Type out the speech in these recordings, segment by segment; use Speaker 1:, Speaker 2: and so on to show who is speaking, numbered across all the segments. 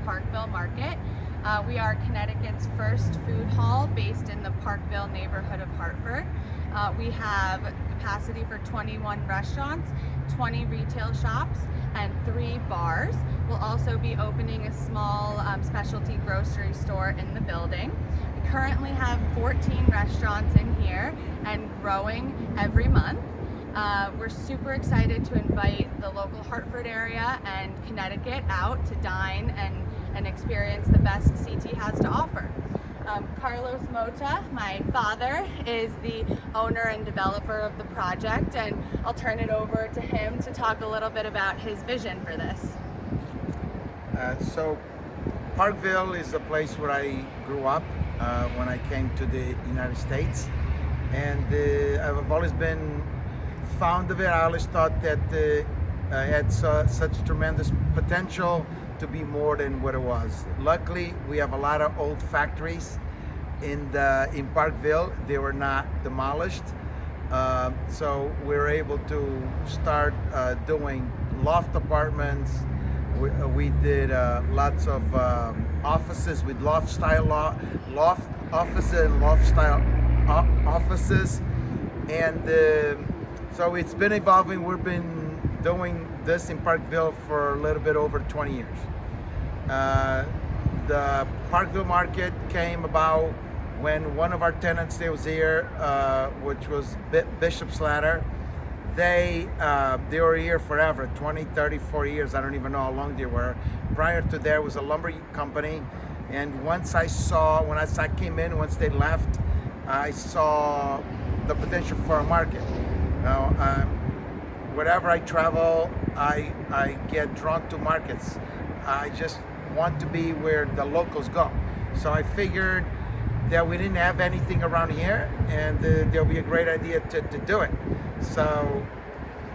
Speaker 1: Parkville Market. We are Connecticut's first food hall based in the Parkville neighborhood of Hartford. We have capacity for 21 restaurants, 20 retail shops, and 3 bars. We'll also be opening a small specialty grocery store in the building. We currently have 14 restaurants in here and growing every month. We're super excited to invite the local Hartford area and Connecticut out to dine and experience the best CT has to offer. Carlos Mota, my father, is the owner and developer of the project, and I'll turn it over to him to talk a little bit about his vision for this.
Speaker 2: So Parkville is the place where I grew up when I came to the United States, and I've always been fond of it. I always thought that it had such tremendous potential to be more than what it was. Luckily, we have a lot of old factories in Parkville. They were not demolished, so we're able to start doing loft apartments. We did lots of offices with loft offices and loft style offices, and so it's been evolving. We've been doing this in Parkville for a little bit over 20 years. The Parkville Market came about when one of our tenants that was here, which was Bishop's Ladder, they were here forever, 20, 30, 40 years. I don't even know how long they were. Prior to there was a lumber company, and once I came in, once they left, I saw the potential for a market. Now, wherever I travel, I get drawn to markets. I just want to be where the locals go. So I figured that we didn't have anything around here, and there'll be a great idea to do it. So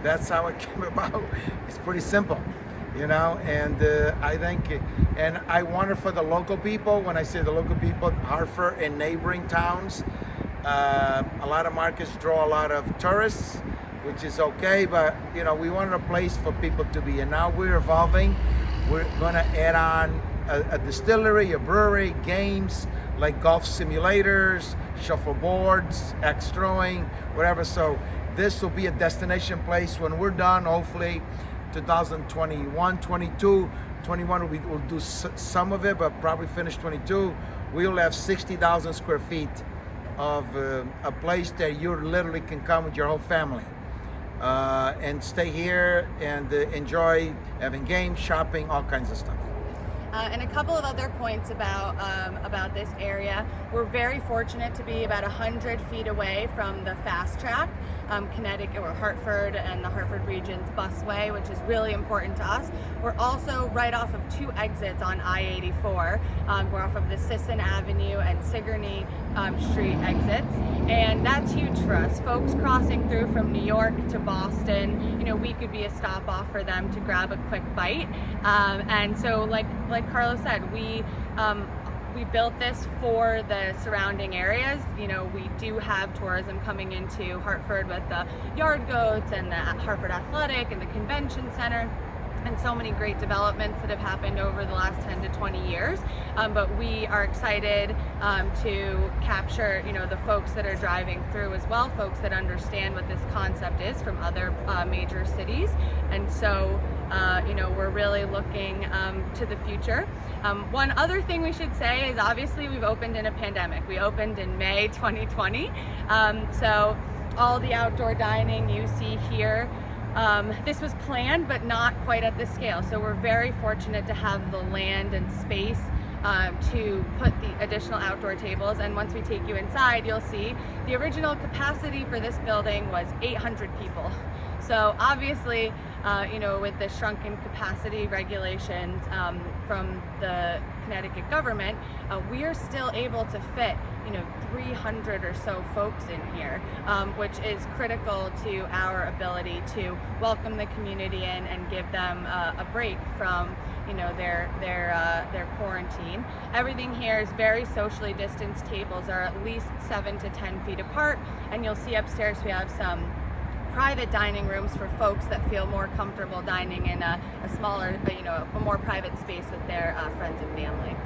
Speaker 2: that's how it came about. It's pretty simple, you know, and I think, and I wonder for the local people, when I say the local people, Hartford and neighboring towns, a lot of markets draw a lot of tourists, which is okay, but you know, we wanted a place for people to be, and now we're evolving. We're gonna add on a distillery, a brewery, games like golf simulators, shuffleboards, axe throwing, whatever. So this will be a destination place when we're done, hopefully 2021, 22, 21 we'll do some of it, but probably finish 22. We'll have 60,000 square feet of a place that you literally can come with your whole family and stay here and enjoy having games, shopping, all kinds of stuff.
Speaker 1: And a couple of other points about this area. We're very fortunate to be about 100 feet away from the fast track, Connecticut or Hartford and the Hartford Region's busway, which is really important to us. We're also right off of 2 exits on I-84. We're off of the Sisson Avenue and Sigourney Street exits, and that's huge for us. Folks crossing through from New York to Boston, you know, we could be a stop off for them to grab a quick bite. And so, like Carlos said, we built this for the surrounding areas. You know, we do have tourism coming into Hartford with the yard goats and the Hartford Athletic and the Convention Center, and so many great developments that have happened over the last 10 to 20 years. But we are excited to capture, you know, the folks that are driving through as well, folks that understand what this concept is from other major cities. And so, you know, we're really looking to the future. One other thing we should say is obviously we've opened in a pandemic. We opened in May 2020. So all the outdoor dining you see here, this was planned, but not quite at this scale. So we're very fortunate to have the land and space to put the additional outdoor tables. And once we take you inside, you'll see the original capacity for this building was 800 people. So obviously, you know, with the shrunken capacity regulations from the Connecticut government, we are still able to fit, you know, 300 or so folks in here, which is critical to our ability to welcome the community in and give them a break from, you know, their quarantine. Everything here is very socially distanced. Tables are at least 7 to 10 feet apart, and you'll see upstairs we have some private dining rooms for folks that feel more comfortable dining in a smaller, a more private space with their friends and family.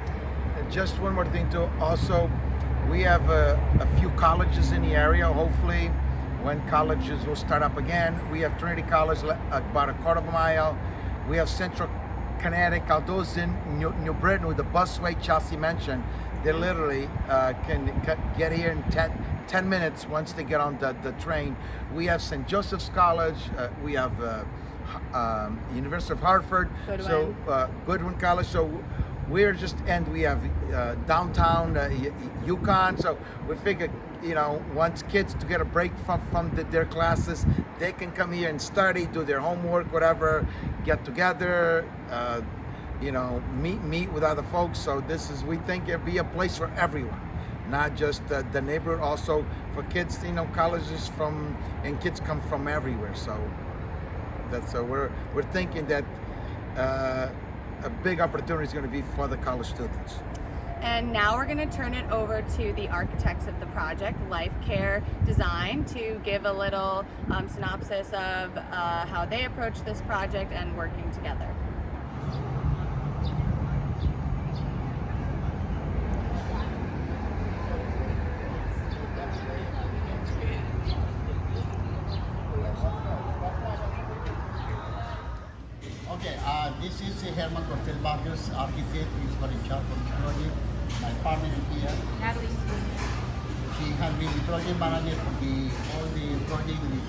Speaker 2: And just one more thing too. Also, we have a few colleges in the area. Hopefully, when colleges will start up again, we have Trinity College about a quarter of a mile. We have Central Connecticut, those in New Britain with the busway Chelsea mentioned. They literally can get here in 10 minutes once they get on the train. We have St. Joseph's College. We have University of Hartford. Goodwin College. So we're just, and we have downtown UConn. So we figure, once kids to get a break from their classes, they can come here and study, do their homework, whatever, get together, meet with other folks. So we think it'll be a place for everyone, not just the neighborhood, also for kids, colleges and kids come from everywhere. So we're thinking that a big opportunity is going to be for the college students.
Speaker 1: And now we're going to turn it over to the architects of the project, Life Care Design, to give a little synopsis of how they approach this project and working together.
Speaker 3: Okay, this is Herman Cortel Barrios, architect, principal in charge of this project. My partner here,
Speaker 4: Natalie.
Speaker 3: she has been the project manager for all the project in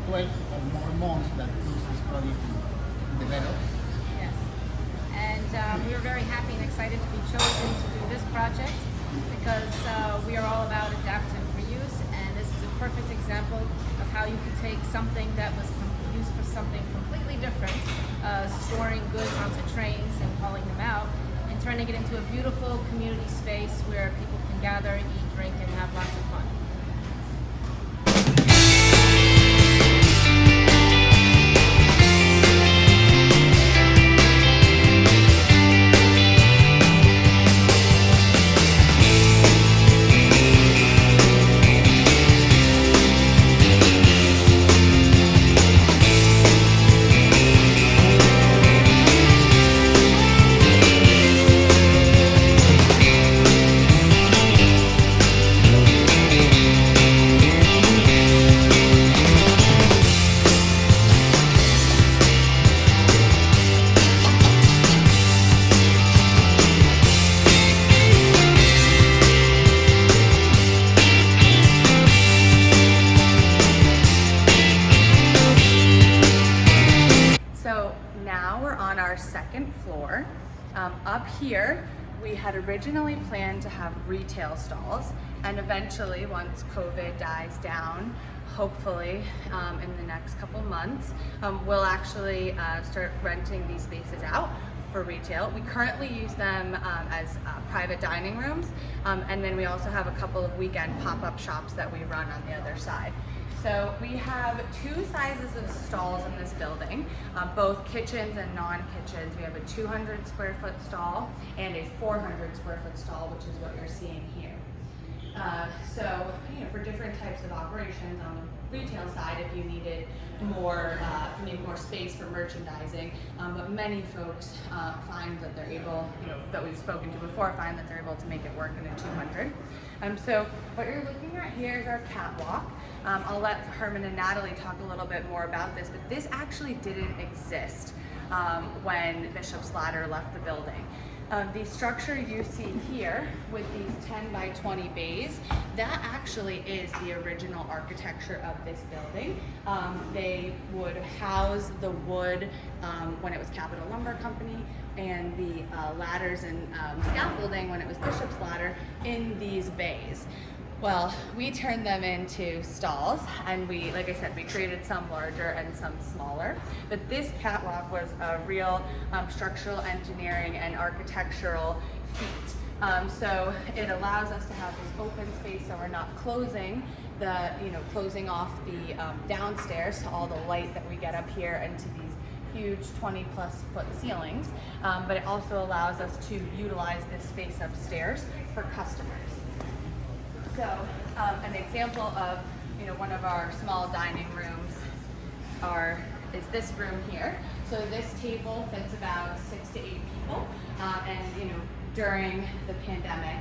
Speaker 3: 12 or more months that took this project to develop.
Speaker 4: Yes. And we are very happy and excited to be chosen to do this project because we are all about adaptive reuse, and this is a perfect example of how you can take something that was used for something completely different, storing goods onto trains and hauling them out, and turning it into a beautiful community space where people can gather, eat, drink, and have lots of fun.
Speaker 1: Second floor. Up here, we had originally planned to have retail stalls, and eventually, once COVID dies down, hopefully in the next couple months, we'll actually start renting these spaces out for retail. We currently use them as private dining rooms, and then we also have a couple of weekend pop-up shops that we run on the other side. So we have two sizes of stalls in this building, both kitchens and non-kitchens. We have a 200 square foot stall and a 400 square foot stall, which is what you're seeing here. So, for different types of operations on the retail side, if you needed more space for merchandising, but many folks find that they're able, that we've spoken to before, find that they're able to make it work in a 200. So what you're looking at here is our catwalk. I'll let Herman and Natalie talk a little bit more about this, but this actually didn't exist when Bishop's Ladder left the building. The structure you see here with these 10 by 20 bays, that actually is the original architecture of this building. They would house the wood when it was Capital Lumber Company, and the ladders and scaffolding when it was Bishop's Ladder in these bays. Well, we turned them into stalls, and like I said, we created some larger and some smaller. But this catwalk was a real structural engineering and architectural feat. So it allows us to have this open space, so we're not closing off the downstairs to all the light that we get up here and to these huge 20+ foot ceilings. But it also allows us to utilize this space upstairs for customers. So an example of one of our small dining rooms is this room here. So this table fits about 6 to 8 people, and during the pandemic,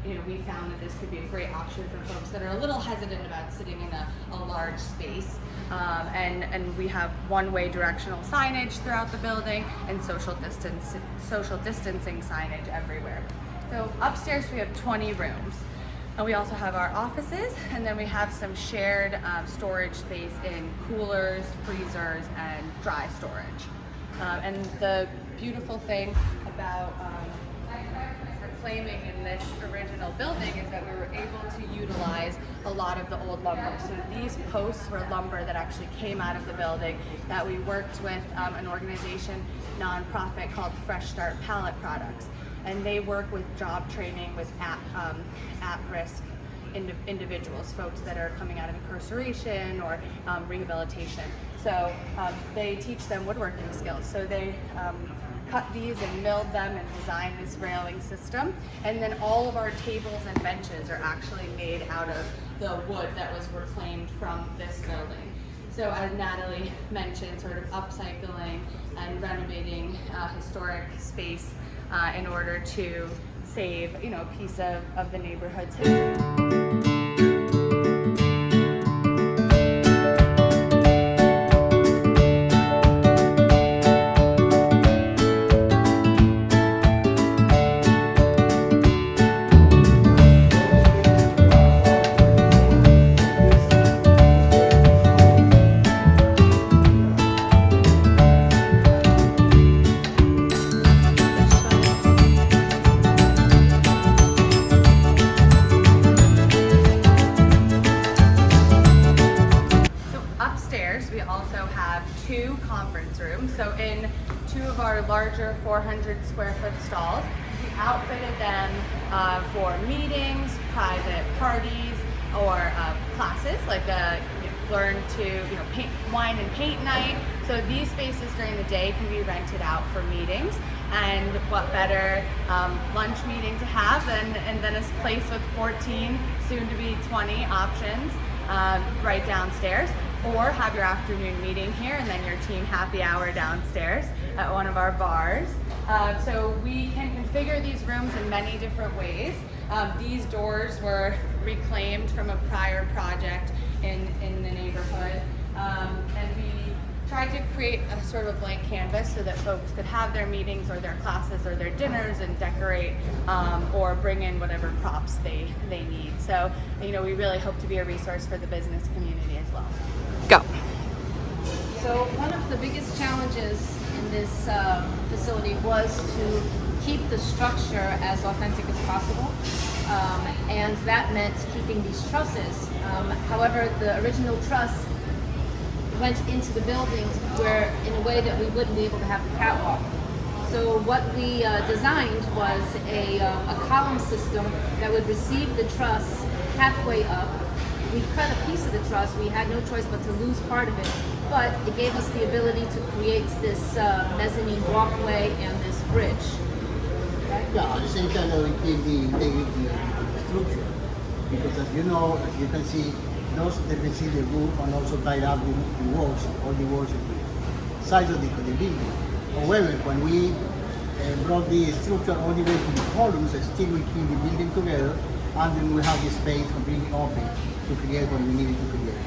Speaker 1: we found that this could be a great option for folks that are a little hesitant about sitting in a large space. And we have one-way directional signage throughout the building and social distancing signage everywhere. So upstairs we have 20 rooms. And we also have our offices, and then we have some shared storage space in coolers, freezers, and dry storage. And the beautiful thing about reclaiming in this original building is that we were able to utilize a lot of the old lumber. So these posts were lumber that actually came out of the building that we worked with an organization, nonprofit called Fresh Start Pallet Products. And they work with job training with at-risk individuals, folks that are coming out of incarceration or rehabilitation. So they teach them woodworking skills. So they cut these and milled them and designed this railing system. And then all of our tables and benches are actually made out of the wood that was reclaimed from this building. So as Natalie mentioned, sort of upcycling and renovating historic space in order to save, a piece of the neighborhood's history. We also have 2 conference rooms. So in 2 of our larger 400 square foot stalls, we outfitted them for meetings, private parties, or classes like learn to paint, wine and paint night. So these spaces during the day can be rented out for meetings. And what better lunch meeting to have than a place with 14, soon to be 20 options right downstairs. Or have your afternoon meeting here and then your team happy hour downstairs at one of our bars. So we can configure these rooms in many different ways. These doors were reclaimed from a prior project in the neighborhood. And we tried to create a sort of blank canvas so that folks could have their meetings or their classes or their dinners and decorate or bring in whatever props they need. So, we really hope to be a resource for the business community as well. Go.
Speaker 4: So one of the biggest challenges in this facility was to keep the structure as authentic as possible. And that meant keeping these trusses. However, the original truss went into the building where in a way that we wouldn't be able to have the catwalk. So what we designed was a column system that would receive the truss halfway up. We cut a piece of the truss. We had no choice but to lose part of it, but it gave us the ability to create this mezzanine walkway and this bridge. Right?
Speaker 3: Yeah, at the same time we keep the integrity of the structure, because as you can see, they can see the roof and also tied up the walls, all the walls of the sides of the building. However, when we brought the structure all the way to the columns, still we keep the building together, and then we have the space completely open to create what we needed to create.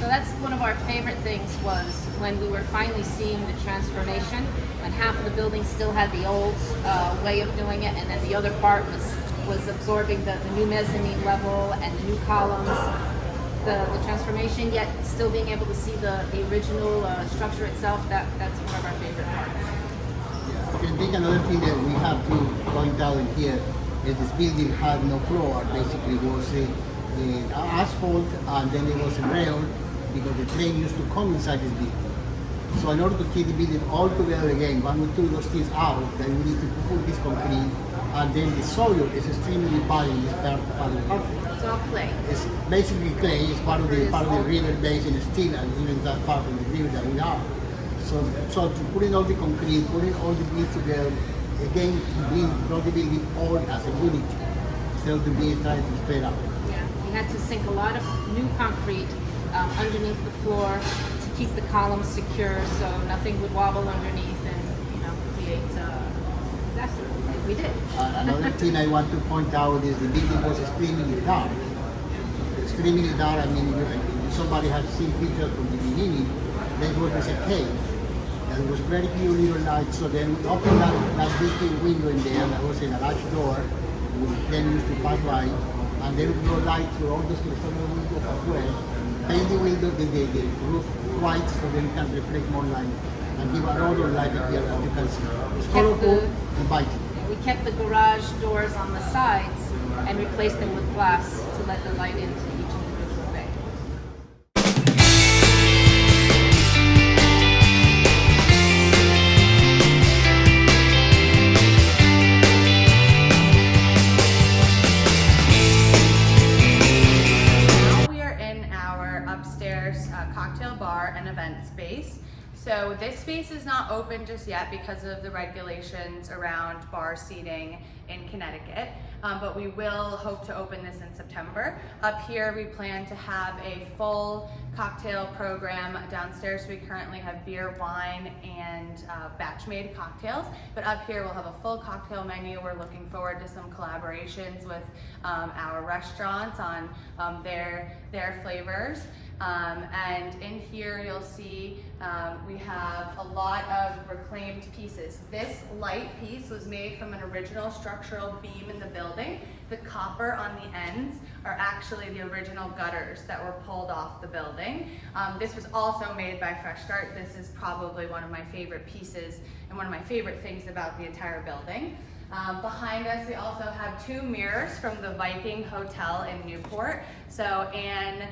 Speaker 4: So that's one of our favorite things, was when we were finally seeing the transformation, when half of the building still had the old way of doing it, and then the other part was absorbing the new mezzanine level and the new columns, the transformation, yet still being able to see the original structure itself. That's one of our favorite parts.
Speaker 3: Yeah. I think another thing that we have to point out here is this building had no floor. Basically, it was asphalt, and then it was railed because the train used to come inside this building. So in order to keep the building all together again, when we took those things out, then we need to put this concrete, and then the soil is extremely bad in this part of the country.
Speaker 4: It's all clay.
Speaker 3: It's basically clay. It's part of the river basin still, and even that part of the river that we have. So to putting all the concrete, putting all the bricks together, again, to bring the building all as a unit, instead of the being trying to spread out.
Speaker 4: Yeah, We had to sink a lot of new concrete underneath the floor to keep the columns secure so nothing would wobble underneath and create disaster like we did.
Speaker 3: Another thing I want to point out is the building was extremely dark. Extremely dark. I mean, if somebody has seen pictures from the beginning, there was a cave. And it was very few little lights, so then we opened that big window in there, and there was a large door, we then used to pass by, and then we go light through all the windows as well. Paint the window, the roof white, so then it can reflect more light, and give a lot of light here, as you can see. It's colorful, inviting.
Speaker 4: We kept the garage doors on the sides and replaced them with glass to let the light into each individual bay.
Speaker 1: Upstairs cocktail bar and event space. So this space is not open just yet because of the regulations around bar seating in Connecticut, but we will hope to open this in September. Up here we plan to have a full cocktail program. Downstairs we currently have beer, wine, and batch-made cocktails, but up here we'll have a full cocktail menu. We're looking forward to some collaborations with our restaurants on their flavors. And in here you'll see we have a lot of reclaimed pieces. This light piece was made from an original structural beam in the building. The copper on the ends are actually the original gutters that were pulled off the building. This was also made by Fresh Start. This is probably one of my favorite pieces and one of my favorite things about the entire building. Behind us, we also have 2 mirrors from the Viking Hotel in Newport. So Anne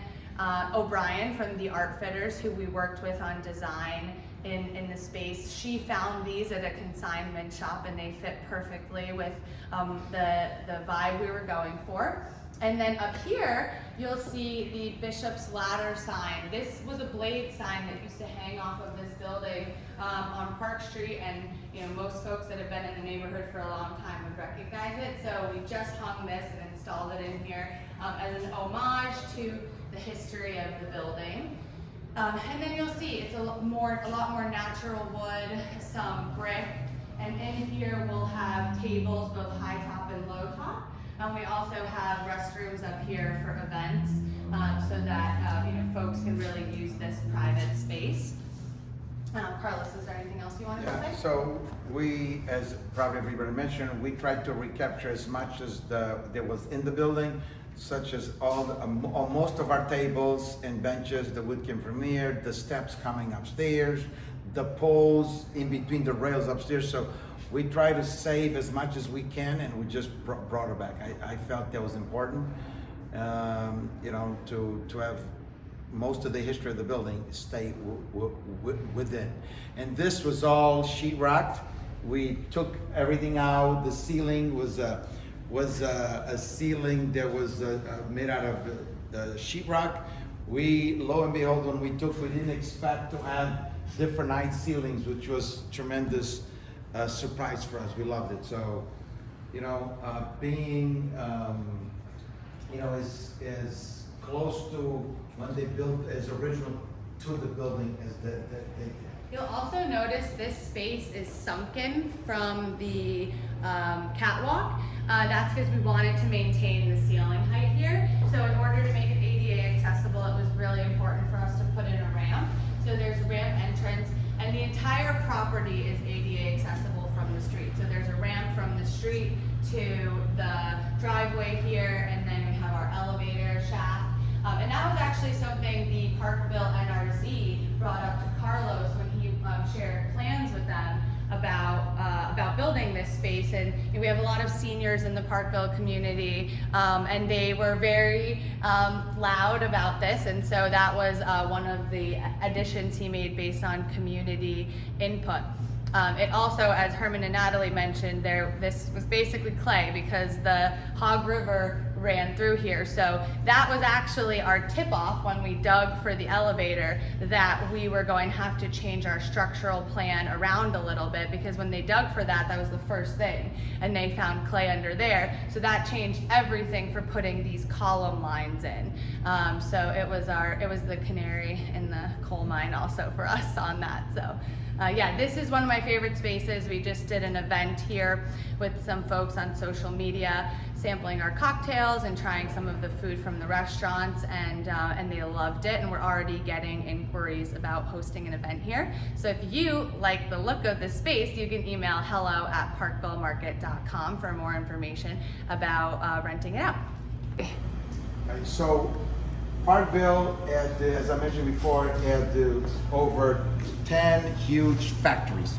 Speaker 1: O'Brien from the Art Fitters, who we worked with on design in the space, she found these at a consignment shop and they fit perfectly with the vibe we were going for. And then up here, you'll see the Bishop's Ladder sign. This was a blade sign that used to hang off of this building on Park Street, and most folks that have been in the neighborhood for a long time would recognize it. So we just hung this and installed it in here as an homage to the history of the building. And then you'll see it's a lot more natural wood, some brick, and in here we'll have tables, both high top and low top. We also have restrooms up here for events, so that folks can really use this private space. Carlos, is there anything else you wanted to say?
Speaker 2: So we, as probably everybody mentioned, we tried to recapture as much as there was in the building, such as most of our tables and benches. The wood came from here, the steps coming upstairs, the poles in between the rails upstairs. So we try to save as much as we can, and we just brought it back. I felt that was important, to have most of the history of the building stay within. And this was all sheetrocked. We took everything out. The ceiling was a ceiling that was made out of sheetrock. We, lo and behold, when we didn't expect to have different height ceilings, which was tremendous surprise for us. We loved it. So, being, as close to when they built as original to the building as they did.
Speaker 1: You'll also notice this space is sunken from the catwalk. That's because we wanted to maintain the ceiling height here. So in order to make it ADA accessible, it was really important for us to put in a ramp. So there's a ramp entrance, and the entire property is ADA accessible from the street. So there's a ramp from the street to the driveway here, and then we have our elevator shaft. And that was actually something the Parkville NRZ brought up to Carlos when he shared plans with them about building this space. And we have a lot of seniors in the Parkville community, and they were very loud about this, and so that was one of the additions he made based on community input. It also, as Herman and Natalie mentioned, this was basically clay because the Hog River ran through here. So that was actually our tip off when we dug for the elevator, that we were going to have to change our structural plan around a little bit, because when they dug for that, that was the first thing, and they found clay under there. So that changed everything for putting these column lines in. So it was the canary in the coal mine also for us on that. So yeah, this is one of my favorite spaces. We just did an event here with some folks on social media, sampling our cocktails and trying some of the food from the restaurants, and they loved it, and we're already getting inquiries about hosting an event here. So if you like the look of this space, you can email hello@parkvillemarket.com for more information about renting it out.
Speaker 2: Right, so Parkville, as I mentioned before, had over 10 huge factories.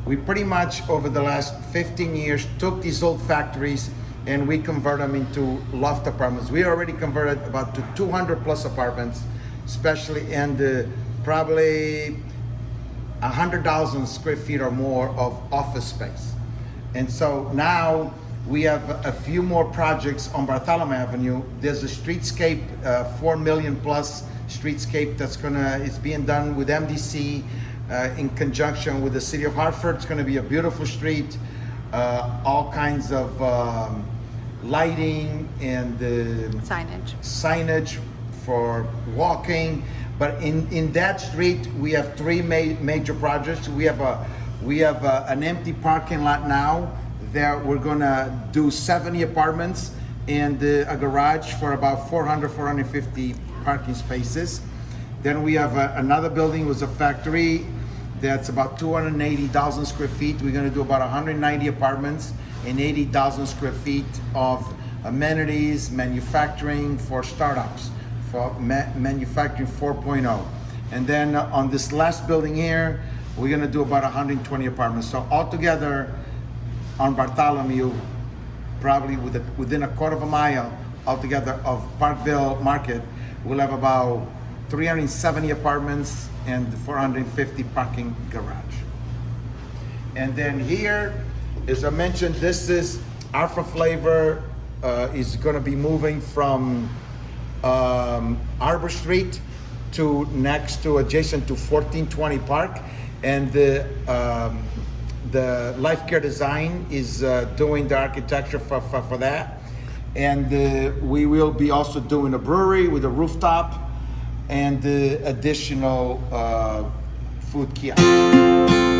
Speaker 2: We pretty much, over the last 15 years, took these old factories and we convert them into loft apartments. We already converted about 200 plus apartments, especially in the probably 100,000 square feet or more of office space. And so now we have a few more projects on Bartholomew Avenue. There's a streetscape, 4 million plus streetscape it's being done with MDC in conjunction with the city of Hartford. It's gonna be a beautiful street, all kinds of lighting and signage for walking. But in that street, we have three major projects. We have an empty parking lot now. There we're gonna do 70 apartments and a garage for about 450 parking spaces. Then we have another building with a factory that's about 280,000 square feet. We're gonna do about 190 apartments and 80,000 square feet of amenities, manufacturing for startups, for manufacturing 4.0. And then on this last building here, we're gonna do about 120 apartments. So altogether, on Bartholomew, probably within a quarter of a mile altogether of Parkville Market, we'll have about 370 apartments and 450 parking garage. And then here, as I mentioned, this is Alpha Flavor is gonna be moving from Arbor Street to adjacent to 1420 Park. And the Life Care Design is doing the architecture for that. And we will be also doing a brewery with a rooftop and additional food kiosk.